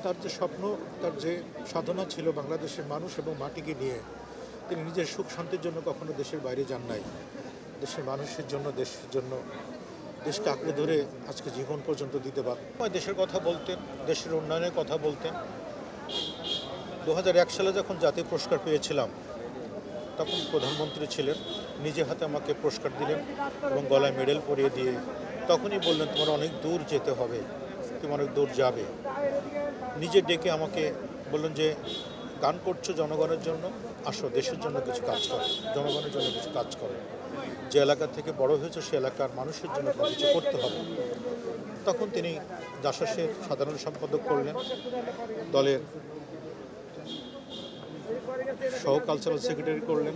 তার যে স্বপ্ন, তার যে সাধনা ছিল বাংলাদেশের মানুষ এবং মাটিকে নিয়ে, তিনি নিজের সুখ শান্তির জন্য কখনো দেশের বাইরে যান নাই। দেশের মানুষের জন্য, দেশের জন্য, দেশকে আঁকড়ে ধরে আজকে জীবন পর্যন্ত দিতে পারেন। দেশের কথা বলতেন, দেশের উন্নয়নের কথা বলতেন। 2001 সালে যখন জাতীয় পুরস্কার পেয়েছিলাম, তখন প্রধানমন্ত্রী ছিলেন, নিজে হাতে আমাকে পুরস্কার দিলেন এবং গলায় মেডেল পরিয়ে দিয়ে তখনই বললেন, তোমার অনেক দূর যেতে হবে, তুমি অনেক দূর যাবে। নিজে ডেকে আমাকে বললেন যে, গান করছো জনগণের জন্য, আসো দেশের জন্য কিছু কাজ করো, জনগণের জন্য কিছু কাজ করো। যে এলাকা থেকে বড় হয়েছে সে এলাকার মানুষের জন্য কিছু করতে হবে। তখন তিনি জাসাসের সাধারণ সম্পাদক করলেন, দলের সহ কালচারাল সেক্রেটারি করলেন।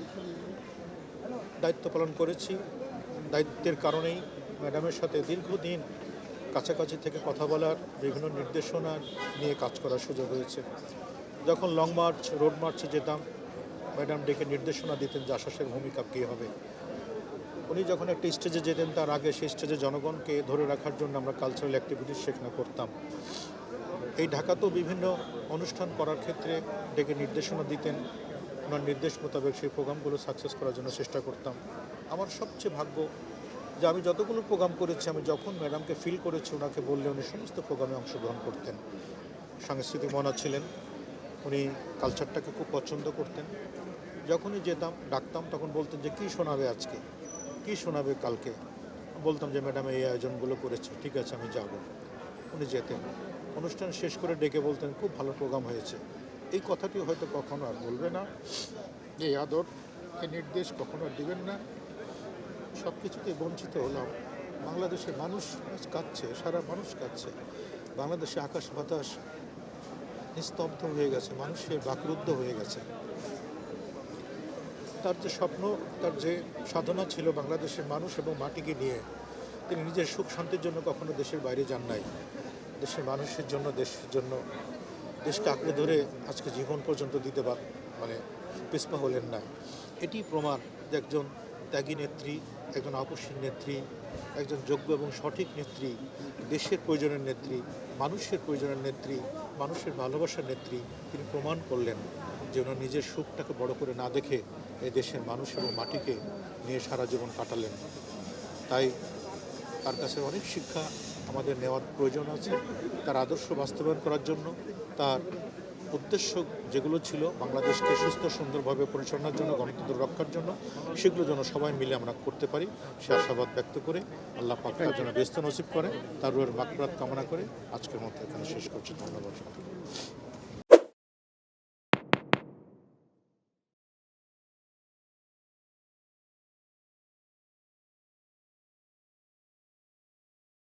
দায়িত্ব পালন করেছি। দায়িত্বের কারণেই ম্যাডামের সাথে দীর্ঘদিন কাছাকাছি থেকে কথা বলার, বিভিন্ন নির্দেশনা নিয়ে কাজ করার সুযোগ হয়েছে। যখন লং মার্চ, রোড মার্চে যেতাম, ম্যাডাম ডেকে নির্দেশনা দিতেন যে আশ্বাসের ভূমিকা কী হবে। উনি যখন একটা স্টেজে যেতেন, তার আগে সেই স্টেজে জনগণকে ধরে রাখার জন্য আমরা কালচারাল অ্যাক্টিভিটিস সেখানে করতাম। এই ঢাকাতেও বিভিন্ন অনুষ্ঠান করার ক্ষেত্রে ডেকে নির্দেশনা দিতেন। ওনার নির্দেশ মোতাবেক সেই প্রোগ্রামগুলো সাকসেস করার জন্য চেষ্টা করতাম। আমার সবচেয়ে ভাগ্য যে আমি যতগুলো প্রোগ্রাম করেছি, আমি যখন ম্যাডামকে ফিল করেছি, ওনাকে বললে উনি সমস্ত প্রোগ্রামে অংশগ্রহণ করতেন। সাংস্কৃতিক মনা ছিলেন, উনি কালচারটাকে খুব পছন্দ করতেন। যখনই যেতাম, ডাকতাম, তখন বলতেন যে কী শোনাবে আজকে, কী শোনাবে কালকে। বলতাম যে ম্যাডাম এই আয়োজনগুলো করেছে, ঠিক আছে আমি যাব। উনি যেতেন, অনুষ্ঠান শেষ করে ডেকে বলতেন খুব ভালো প্রোগ্রাম হয়েছে। এই কথাটি হয়তো কখনো আর বলবে না, এই আদর, এই নির্দেশ কখনো আর দিবেন না। সব কিছুতেই বঞ্চিত হলাম। বাংলাদেশের মানুষ আজ কাঁদছে, সারা মানুষ কাঁদছে। বাংলাদেশে আকাশ বাতাস নিস্তব্ধ হয়ে গেছে, মানুষের বাকরুদ্ধ হয়ে গেছে। তার যে স্বপ্ন, তার যে সাধনা ছিল বাংলাদেশের মানুষ এবং মাটিকে নিয়ে, তিনি নিজের সুখ শান্তির জন্য কখনো দেশের বাইরে যান নাই। দেশের মানুষের জন্য, দেশের জন্য, দেশকে আঁকড়ে ধরে আজকে জীবন পর্যন্ত দিতে পিছপা হলেন না। এটি প্রমাণ যে একজন ত্যাগী নেত্রী, একজন আপসীর নেত্রী, একজন যোগ্য এবং সঠিক নেত্রী, দেশের প্রয়োজনের নেত্রী, মানুষের প্রয়োজনের নেত্রী, মানুষের ভালোবাসার নেত্রী। তিনি প্রমাণ করলেন যে ওনার নিজের সুখটাকে বড় করে না দেখে এই দেশের মানুষ এবং মাটিকে নিয়ে সারা জীবন কাটালেন। তাই তার কাছে অনেক শিক্ষা আমাদের নেওয়ার প্রয়োজন আছে। তার আদর্শ বাস্তবায়ন করার জন্য, তার উদ্দেশ্য যেগুলো ছিল বাংলাদেশকে সুস্থ সুন্দরভাবে পরিচালনার জন্য, গণতন্ত্র রক্ষার জন্য, সেগুলো যেন সবাই মিলে আমরা করতে পারি সে আশাবাদ ব্যক্ত করে আল্লাহ পাক তার জন্য ব্যস্ত নসিব করে, তার রুহের মাগফিরাত কামনা করে আজকের মতো এখানে শেষ করছি। ধন্যবাদ।